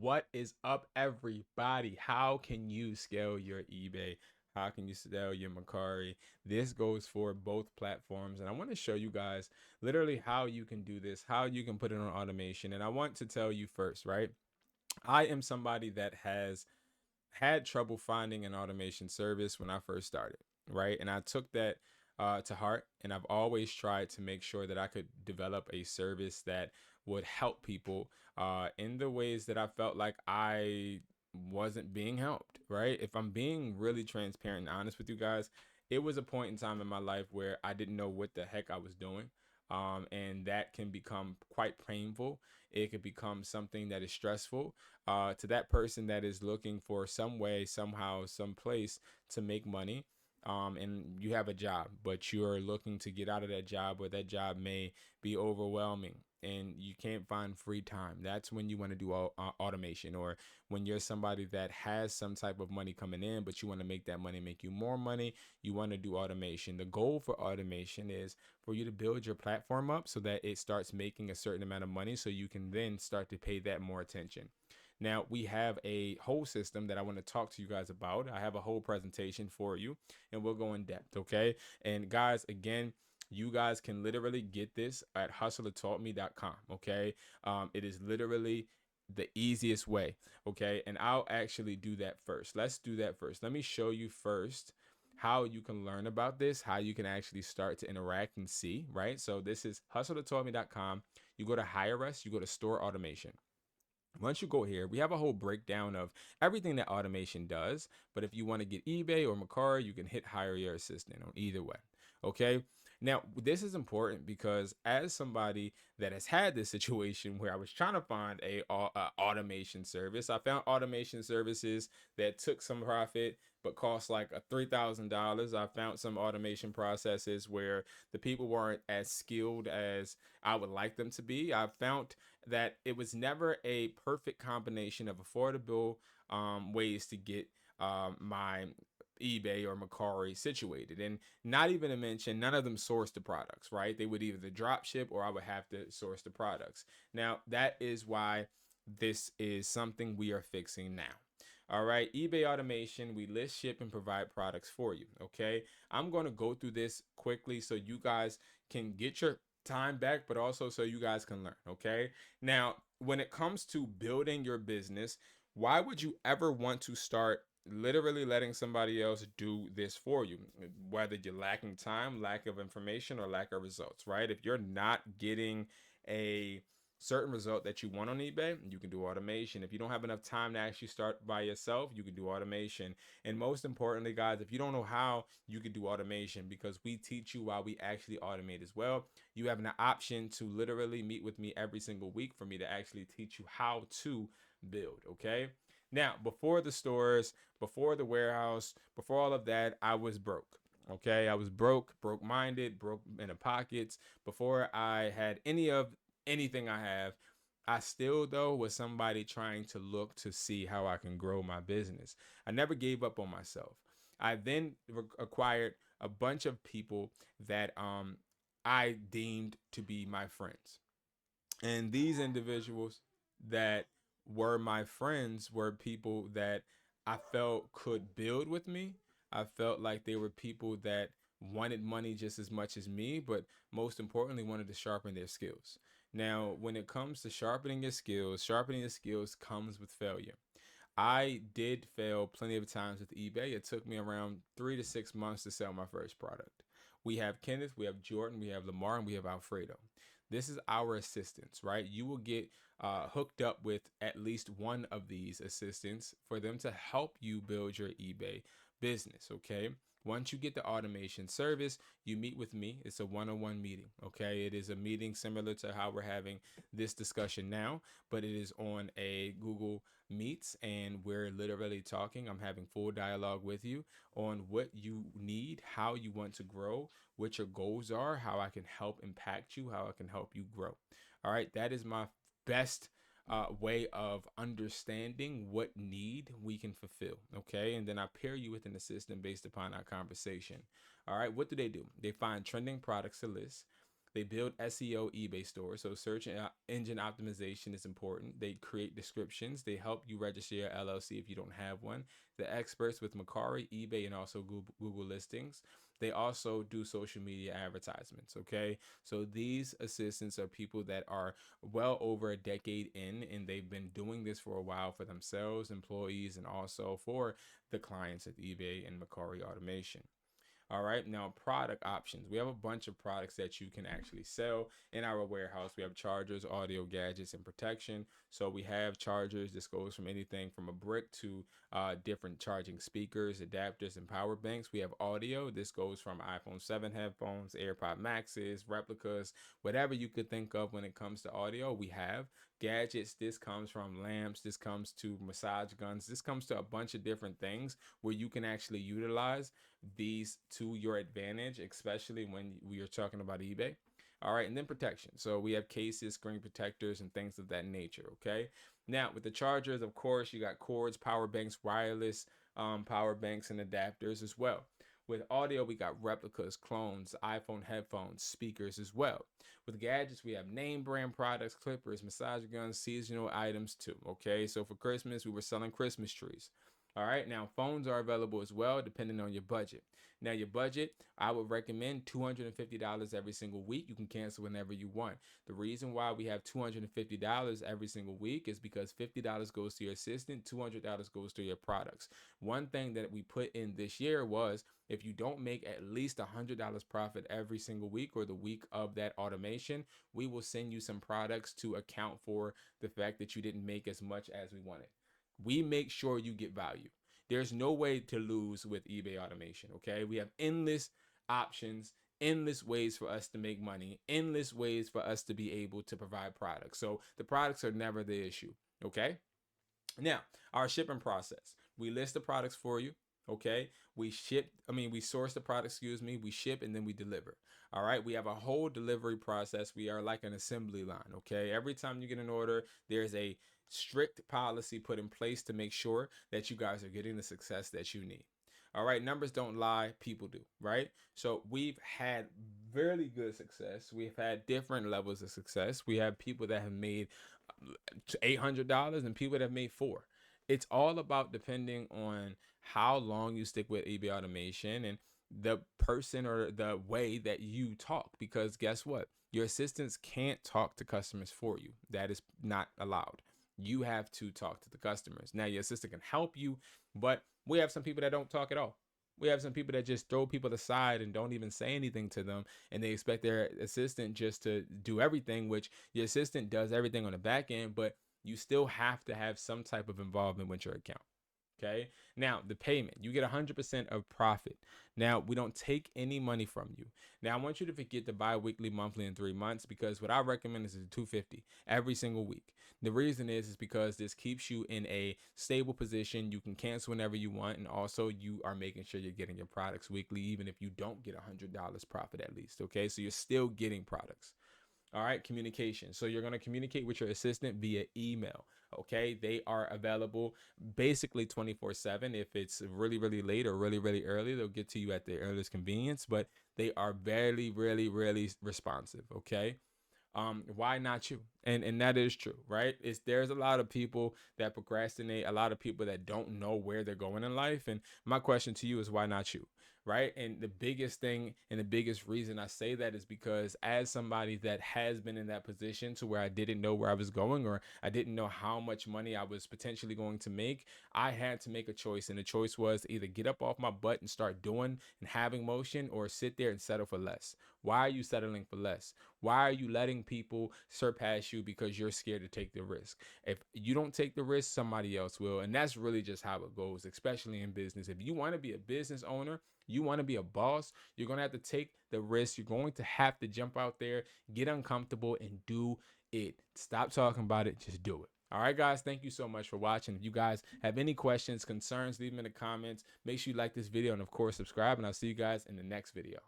What is up, everybody? How can you scale your eBay? How can you scale your Mercari? This goes for both platforms, and I want to show you guys literally how you can do this, how you can put it on automation. And I want to tell you first, right? I am somebody that has had trouble finding an automation service when I first started, right? And I took that to heart, and I've always tried to make sure that I could develop a service that would help people in the ways that I felt like I wasn't being helped, right? If I'm being really transparent and honest with you guys, it was a point in time in my life where I didn't know what the heck I was doing. And that can become quite painful. It could become something that is stressful to that person that is looking for some way, somehow, some place to make money. And you have a job, but you're looking to get out of that job, or that job may be overwhelming and you can't find free time. That's when you want to do automation, or when you're somebody that has some type of money coming in, but you want to make that money make you more money. You want to do automation. The goal for automation is for you to build your platform up so that it starts making a certain amount of money, so you can then start to pay that more attention. Now, we have a whole system that I want to talk to you guys about. I have a whole presentation for you, and we'll go in depth, okay? And guys, again, you guys can literally get this at hustlertaughtme.com, okay? It is literally the easiest way, okay? And I'll actually do that first. Let's do that first. Let me show you first how you can learn about this, how you can actually start to interact and see, right? So this is hustlertaughtme.com. You go to hire us, you go to store automation. Once you go here, we have a whole breakdown of everything that automation does. But if you want to get eBay or Mercari, you can hit hire your assistant on either way. Okay. Now, this is important because as somebody that has had this situation where I was trying to find a automation service, I found automation services that took some profit but cost like a $3,000. I found some automation processes where the people weren't as skilled as I would like them to be. I found that it was never a perfect combination of affordable ways to get my eBay or Mercari situated. And not even to mention, none of them source the products, right? They would either drop ship or I would have to source the products. Now, that is why this is something we are fixing now. All right, eBay automation, we list, ship, and provide products for you. Okay, I'm going to go through this quickly so you guys can get your time back, but also so you guys can learn. Okay, now when it comes to building your business, why would you ever want to start literally letting somebody else do this for you? Whether you're lacking time, lack of information, or lack of results, right? If you're not getting a certain result that you want on eBay, you can do automation. If you don't have enough time to actually start by yourself, you can do automation. And most importantly, guys, if you don't know how, you can do automation, because we teach you while we actually automate as well. You have an option to literally meet with me every single week for me to actually teach you how to build, okay? Now, before the stores, before the warehouse, before all of that, I was broke. Okay, I was broke minded, broke in the pockets. Before I had anything I have, I still though was somebody trying to look to see how I can grow my business. I never gave up on myself. I then acquired a bunch of people that I deemed to be my friends. And these individuals that were my friends were people that I felt could build with me. I felt like they were people that wanted money just as much as me, but most importantly, wanted to sharpen their skills. Now, when it comes to sharpening your skills comes with failure. I did fail plenty of times with eBay. It took me around 3 to 6 months to sell my first product. We have Kenneth, we have Jordan, we have Lamar, and we have Alfredo. This is our assistants, right? You will get hooked up with at least one of these assistants for them to help you build your eBay business, okay? Once you get the automation service, you meet with me. It's a one-on-one meeting, okay? It is a meeting similar to how we're having this discussion now, but it is on a Google Meets, and we're literally talking. I'm having full dialogue with you on what you need, how you want to grow, what your goals are, how I can help impact you, how I can help you grow. All right, that is my best way of understanding what need we can fulfill. Okay, and then I pair you with an assistant based upon our conversation. All right, what do? They find trending products to list. They build SEO eBay stores. So search engine optimization is important. They create descriptions. They help you register your LLC if you don't have one. The experts with Mercari, eBay, and also Google listings. They also do social media advertisements. Okay. So these assistants are people that are well over a decade in, and they've been doing this for a while for themselves, employees, and also for the clients at eBay and Mercari Automation. All right, now product options. We have a bunch of products that you can actually sell in our warehouse. We have chargers, audio gadgets, and protection. So we have chargers. This goes from anything from a brick to different charging speakers, adapters, and power banks. We have audio. This goes from iPhone 7 headphones, AirPod Maxes, replicas, whatever you could think of when it comes to audio. We have gadgets. This comes from lamps. This comes to massage guns. This comes to a bunch of different things where you can actually utilize these to your advantage, especially when we are talking about eBay. All right, and then protection. So we have cases, screen protectors, and things of that nature. Okay. Now with the chargers, of course, you got cords, power banks, wireless power banks, and adapters as well. With audio, we got replicas, clones, iPhone headphones, speakers as well. With gadgets, we have name brand products, clippers, massage guns, seasonal items too. Okay, so for Christmas, we were selling Christmas trees. All right, now phones are available as well, depending on your budget. Now, your budget, I would recommend $250 every single week. You can cancel whenever you want. The reason why we have $250 every single week is because $50 goes to your assistant, $200 goes to your products. One thing that we put in this year was if you don't make at least $100 profit every single week or the week of that automation, we will send you some products to account for the fact that you didn't make as much as we wanted. We make sure you get value. There's no way to lose with eBay automation. Okay. We have endless options, endless ways for us to make money, endless ways for us to be able to provide products. So the products are never the issue. Okay. Now, our shipping process. We list the products for you. Okay. We source the product, we ship and then we deliver. All right. We have a whole delivery process. We are like an assembly line. Okay. Every time you get an order, there's a strict policy put in place to make sure that you guys are getting the success that you need. All right, numbers don't lie, people do, right? So we've had really good success. We've had different levels of success. We have people that have made $800 and people that have made $4. It's all about depending on how long you stick with eBay automation and the person or the way that you talk. Because guess what? Your assistants can't talk to customers for you. That is not allowed. You have to talk to the customers. Now, your assistant can help you, but we have some people that don't talk at all. We have some people that just throw people aside and don't even say anything to them, and they expect their assistant just to do everything, which your assistant does everything on the back end, but you still have to have some type of involvement with your account. Okay. Now, the payment, you get 100% of profit. Now, we don't take any money from you. Now, I want you to forget the bi-weekly, monthly, and 3 months, because what I recommend is $250 every single week. The reason is because this keeps you in a stable position. You can cancel whenever you want. And also you are making sure you're getting your products weekly, even if you don't get $100 profit at least. Okay. So you're still getting products. All right, communication. So you're going to communicate with your assistant via email. Okay, they are available basically 24/7. If it's really, really late or really, really early, they'll get to you at their earliest convenience, but they are very, really, really responsive. Okay. Why not you? And that is true, right? There's a lot of people that procrastinate, a lot of people that don't know where they're going in life. And my question to you is, why not you? Right. And the biggest thing and the biggest reason I say that is because as somebody that has been in that position to where I didn't know where I was going, or I didn't know how much money I was potentially going to make, I had to make a choice. And the choice was to either get up off my butt and start doing and having motion, or sit there and settle for less. Why are you settling for less? Why are you letting people surpass you because you're scared to take the risk? If you don't take the risk, somebody else will. And that's really just how it goes, especially in business. If you want to be a business owner, you want to be a boss, you're going to have to take the risk. You're going to have to jump out there, get uncomfortable, and do it. Stop talking about it. Just do it. All right, guys, thank you so much for watching. If you guys have any questions, concerns, leave them in the comments. Make sure you like this video and, of course, subscribe. And I'll see you guys in the next video.